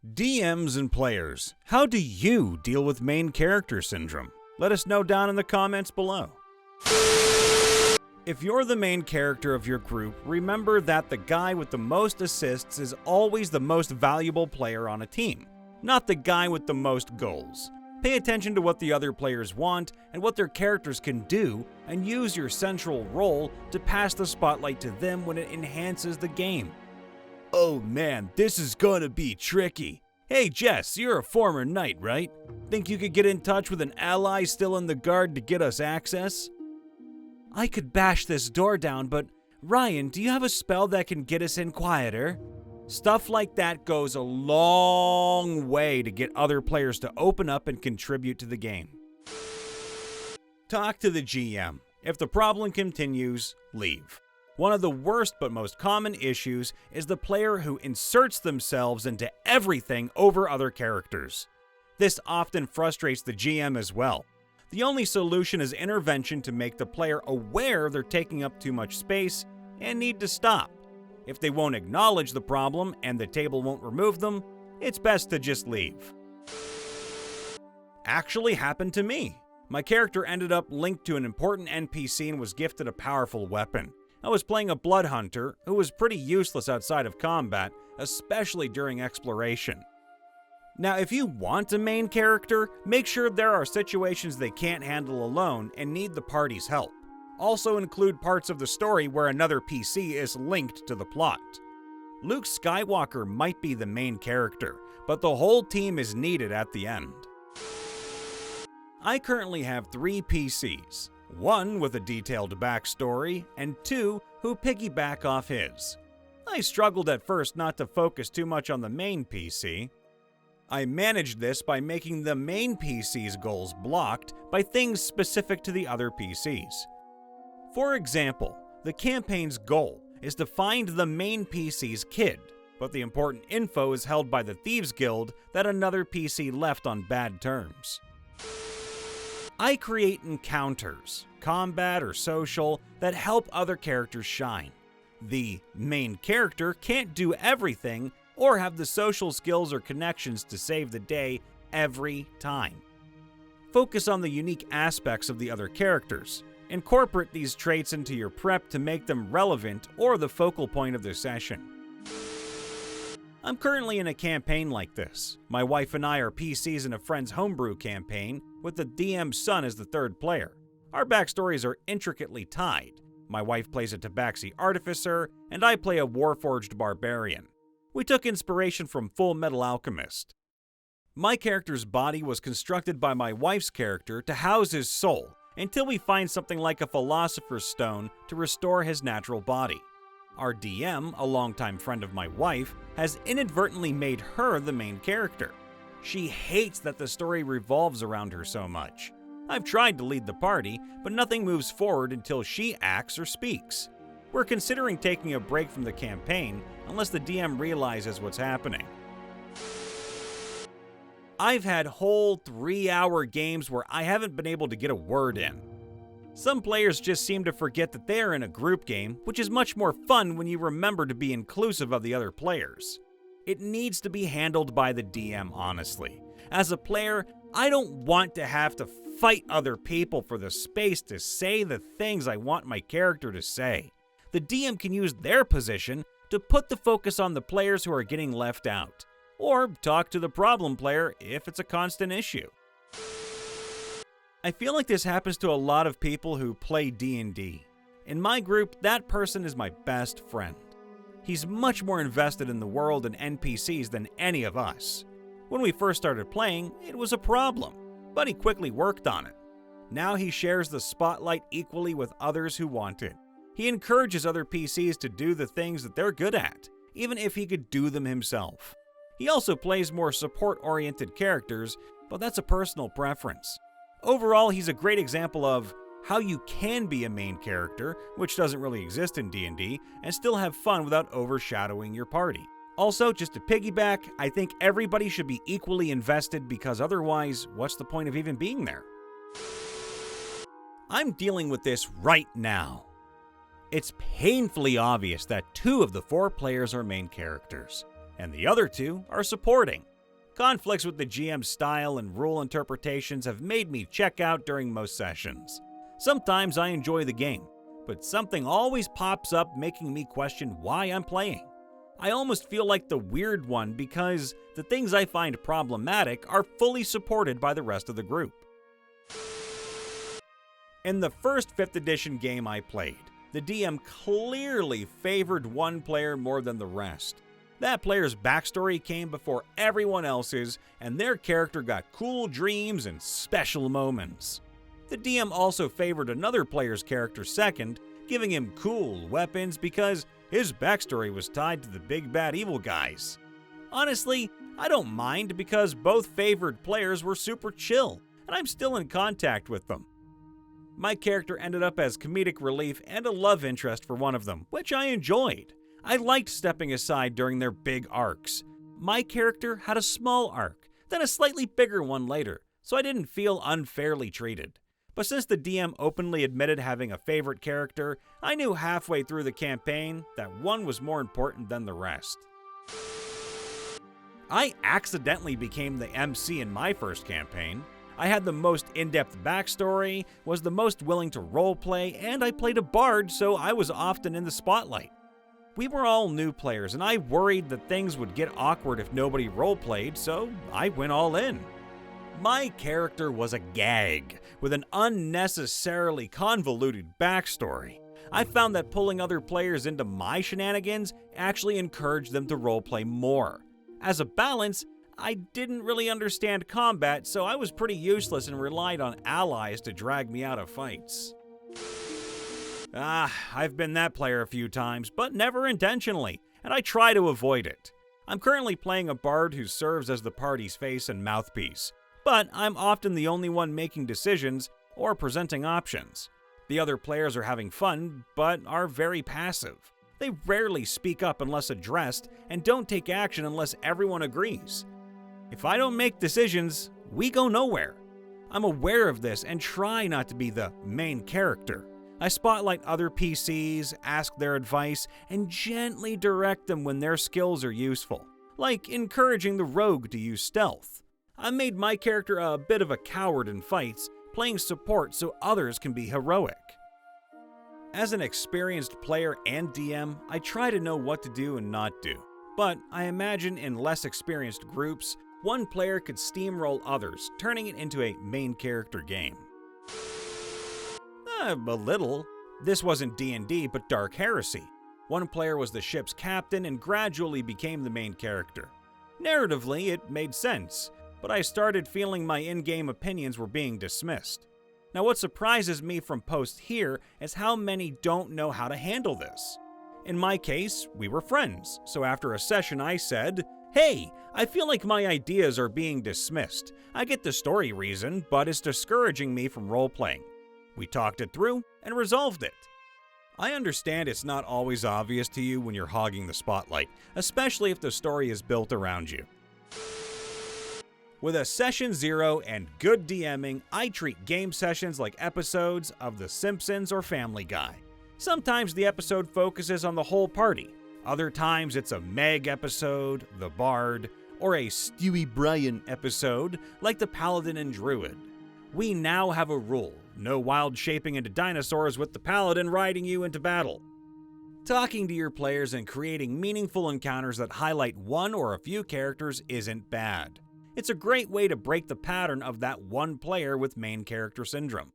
DMs and players, how do you deal with main character syndrome? Let us know down in the comments below. If you're the main character of your group, remember that the guy with the most assists is always the most valuable player on a team, not the guy with the most goals. Pay attention to what the other players want and what their characters can do, and use your central role to pass the spotlight to them when it enhances the game. Oh man, this is gonna be tricky. Hey Jess, you're a former knight, right? Think you could get in touch with an ally still in the guard to get us access? I could bash this door down, but Ryan, do you have a spell that can get us in quieter? Stuff like that goes a long way to get other players to open up and contribute to the game. Talk to the GM. If the problem continues, leave. One of the worst but most common issues is the player who inserts themselves into everything over other characters. This often frustrates the GM as well. The only solution is intervention to make the player aware they're taking up too much space and need to stop. If they won't acknowledge the problem and the table won't remove them, it's best to just leave. Actually happened to me. My character ended up linked to an important NPC and was gifted a powerful weapon. I was playing a blood hunter who was pretty useless outside of combat, especially during exploration. Now, if you want a main character, make sure there are situations they can't handle alone and need the party's help. Also include parts of the story where another PC is linked to the plot. Luke Skywalker might be the main character, but the whole team is needed at the end. I currently have 3 PCs. 1 with a detailed backstory, and 2 who piggyback off his. I struggled at first not to focus too much on the main PC. I managed this by making the main PC's goals blocked by things specific to the other PCs. For example, the campaign's goal is to find the main PC's kid, but the important info is held by the Thieves Guild that another PC left on bad terms. I create encounters, combat or social, that help other characters shine. The main character can't do everything or have the social skills or connections to save the day every time. Focus on the unique aspects of the other characters. Incorporate these traits into your prep to make them relevant or the focal point of the session. I'm currently in a campaign like this. My wife and I are PCs in a friend's homebrew campaign, with the DM's son as the third player. Our backstories are intricately tied. My wife plays a Tabaxi artificer, and I play a Warforged barbarian. We took inspiration from Full Metal Alchemist. My character's body was constructed by my wife's character to house his soul, until we find something like a Philosopher's Stone to restore his natural body. Our DM, a longtime friend of my wife, has inadvertently made her the main character. She hates that the story revolves around her so much. I've tried to lead the party, but nothing moves forward until she acts or speaks. We're considering taking a break from the campaign unless the DM realizes what's happening. I've had whole 3-hour games where I haven't been able to get a word in. Some players just seem to forget that they are in a group game, which is much more fun when you remember to be inclusive of the other players. It needs to be handled by the DM, honestly. As a player, I don't want to have to fight other people for the space to say the things I want my character to say. The DM can use their position to put the focus on the players who are getting left out, or talk to the problem player if it's a constant issue. I feel like this happens to a lot of people who play D&D. In my group, that person is my best friend. He's much more invested in the world and NPCs than any of us. When we first started playing, it was a problem, but he quickly worked on it. Now he shares the spotlight equally with others who want it. He encourages other PCs to do the things that they're good at, even if he could do them himself. He also plays more support-oriented characters, but that's a personal preference. Overall, he's a great example of how you can be a main character, which doesn't really exist in D&D, and still have fun without overshadowing your party. Also, just to piggyback, I think everybody should be equally invested because otherwise, what's the point of even being there? I'm dealing with this right now. It's painfully obvious that 2 of the 4 players are main characters. and the other two are supporting. Conflicts with the GM's style and rule interpretations have made me check out during most sessions. Sometimes I enjoy the game, but something always pops up making me question why I'm playing. I almost feel like the weird one because the things I find problematic are fully supported by the rest of the group. In the first 5th edition game I played, the DM clearly favored one player more than the rest. That player's backstory came before everyone else's, and their character got cool dreams and special moments. The DM also favored another player's character second, giving him cool weapons because his backstory was tied to the big bad evil guys. Honestly, I don't mind because both favored players were super chill, and I'm still in contact with them. My character ended up as comedic relief and a love interest for one of them, which I enjoyed. I liked stepping aside during their big arcs. My character had a small arc, then a slightly bigger one later, so I didn't feel unfairly treated. But since the DM openly admitted having a favorite character, I knew halfway through the campaign that one was more important than the rest. I accidentally became the MC in my first campaign. I had the most in-depth backstory, was the most willing to roleplay, and I played a bard, so I was often in the spotlight. We were all new players, and I worried that things would get awkward if nobody roleplayed, so I went all in. My character was a gag, with an unnecessarily convoluted backstory. I found that pulling other players into my shenanigans actually encouraged them to roleplay more. As a balance, I didn't really understand combat, so I was pretty useless and relied on allies to drag me out of fights. I've been that player a few times, but never intentionally, and I try to avoid it. I'm currently playing a bard who serves as the party's face and mouthpiece, but I'm often the only one making decisions or presenting options. The other players are having fun, but are very passive. They rarely speak up unless addressed, and don't take action unless everyone agrees. If I don't make decisions, we go nowhere. I'm aware of this and try not to be the main character. I spotlight other PCs, ask their advice, and gently direct them when their skills are useful, like encouraging the rogue to use stealth. I made my character a bit of a coward in fights, playing support so others can be heroic. As an experienced player and DM, I try to know what to do and not do. But I imagine in less experienced groups, one player could steamroll others, turning it into a main character game. A little. This wasn't D&D, but Dark Heresy. One player was the ship's captain and gradually became the main character. Narratively, it made sense, but I started feeling my in-game opinions were being dismissed. Now, what surprises me from posts here is how many don't know how to handle this. In my case, we were friends, so after a session I said, "Hey, I feel like my ideas are being dismissed. I get the story reason, but it's discouraging me from role-playing." We talked it through and resolved it. I understand it's not always obvious to you when you're hogging the spotlight, especially if the story is built around you. With a session 0 and good DMing, I treat game sessions like episodes of The Simpsons or Family Guy. Sometimes the episode focuses on the whole party. Other times it's a Meg episode, the Bard, or a Stewie Bryan episode like the Paladin and Druid. We now have a rule: no wild shaping into dinosaurs with the Paladin riding you into battle. Talking to your players and creating meaningful encounters that highlight one or a few characters isn't bad. It's a great way to break the pattern of that one player with main character syndrome.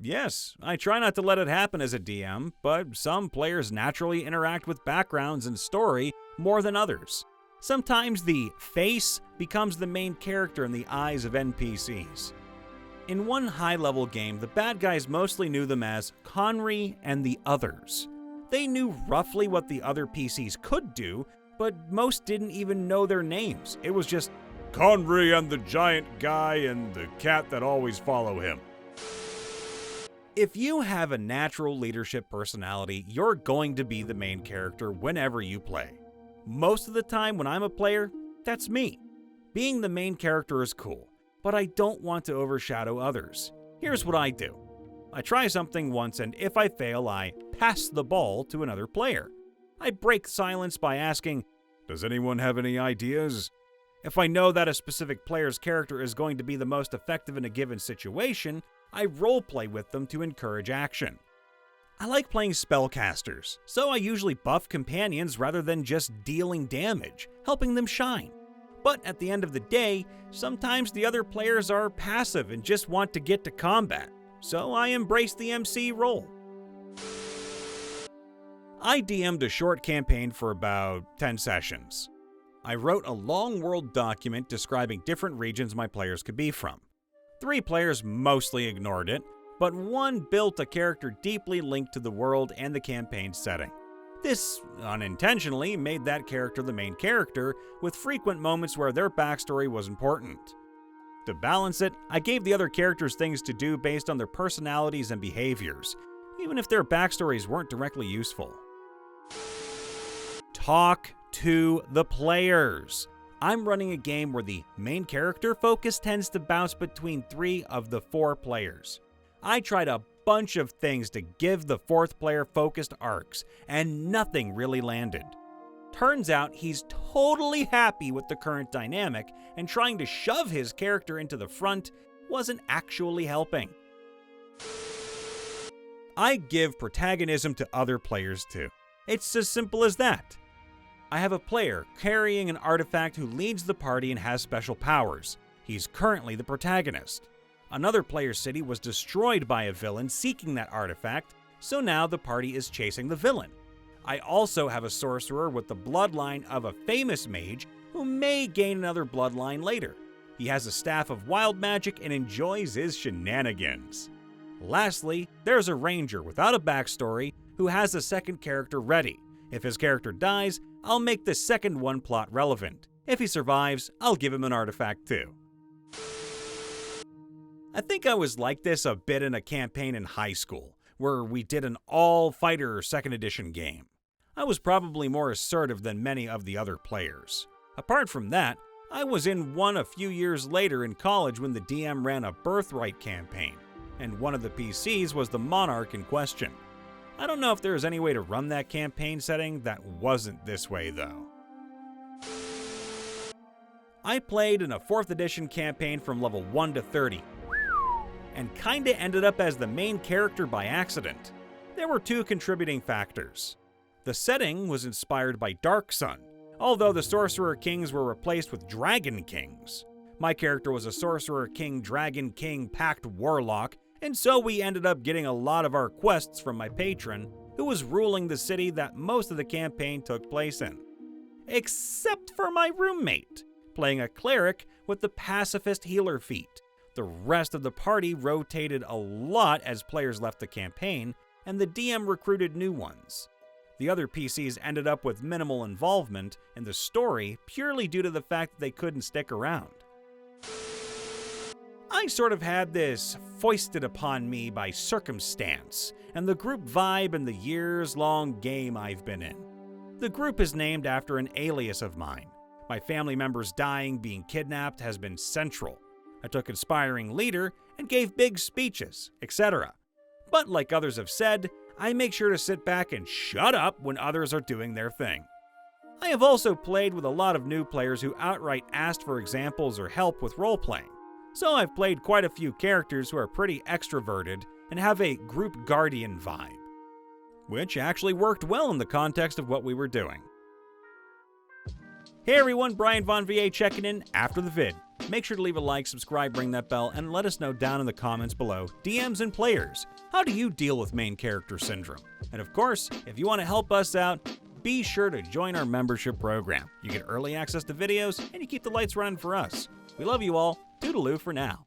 Yes, I try not to let it happen as a DM, but some players naturally interact with backgrounds and story more than others. Sometimes the face becomes the main character in the eyes of NPCs. In one high-level game, the bad guys mostly knew them as Conry and the Others. They knew roughly what the other PCs could do, but most didn't even know their names. It was just Conry and the giant guy and the cat that always follow him. If you have a natural leadership personality, you're going to be the main character whenever you play. Most of the time when I'm a player, that's me. Being the main character is cool, but I don't want to overshadow others. Here's what I do. I try something once, and if I fail, I pass the ball to another player. I break silence by asking, "Does anyone have any ideas?" If I know that a specific player's character is going to be the most effective in a given situation, I roleplay with them to encourage action. I like playing spellcasters, so I usually buff companions rather than just dealing damage, helping them shine. But at the end of the day, sometimes the other players are passive and just want to get to combat, so I embrace the MC role. I DM'd a short campaign for about 10 sessions. I wrote a long world document describing different regions my players could be from. 3 players mostly ignored it, but 1 built a character deeply linked to the world and the campaign setting. This, unintentionally, made that character the main character, with frequent moments where their backstory was important. To balance it, I gave the other characters things to do based on their personalities and behaviors, even if their backstories weren't directly useful. Talk to the players. I'm running a game where the main character focus tends to bounce between 3 of the 4 players. I tried a bunch of things to give the 4th player focused arcs, and nothing really landed. Turns out he's totally happy with the current dynamic, and trying to shove his character into the front wasn't actually helping. I give protagonism to other players too. It's as simple as that. I have a player carrying an artifact who leads the party and has special powers. He's currently the protagonist. Another player's city was destroyed by a villain seeking that artifact, so now the party is chasing the villain. I also have a sorcerer with the bloodline of a famous mage who may gain another bloodline later. He has a staff of wild magic and enjoys his shenanigans. Lastly, there's a ranger without a backstory who has a second character ready. If his character dies, I'll make the second one plot relevant. If he survives, I'll give him an artifact too. I think I was like this a bit in a campaign in high school, where we did an all-fighter 2nd edition game. I was probably more assertive than many of the other players. Apart from that, I was in one a few years later in college when the DM ran a Birthright campaign, and one of the PCs was the monarch in question. I don't know if there's any way to run that campaign setting that wasn't this way though. I played in a 4th edition campaign from level 1 to 30, and kinda ended up as the main character by accident. There were 2 contributing factors. The setting was inspired by Dark Sun, although the Sorcerer Kings were replaced with Dragon Kings. My character was a Sorcerer King, Dragon King, Pact Warlock, and so we ended up getting a lot of our quests from my patron, who was ruling the city that most of the campaign took place in. Except for my roommate, playing a cleric with the pacifist healer feat. The rest of the party rotated a lot as players left the campaign, and the DM recruited new ones. The other PCs ended up with minimal involvement in the story purely due to the fact that they couldn't stick around. I sort of had this foisted upon me by circumstance and the group vibe and the years-long game I've been in. The group is named after an alias of mine. My family members dying, being kidnapped has been central. I took inspiring leader and gave big speeches, etc. But like others have said, I make sure to sit back and shut up when others are doing their thing. I have also played with a lot of new players who outright asked for examples or help with role-playing. So I've played quite a few characters who are pretty extroverted and have a group guardian vibe, which actually worked well in the context of what we were doing. Hey everyone, Brian Von VA checking in after the vid. Make sure to leave a like, subscribe, ring that bell, and let us know down in the comments below, DMs and players, how do you deal with main character syndrome? And of course, if you want to help us out, be sure to join our membership program. You get early access to videos, and you keep the lights running for us. We love you all. Toodaloo for now.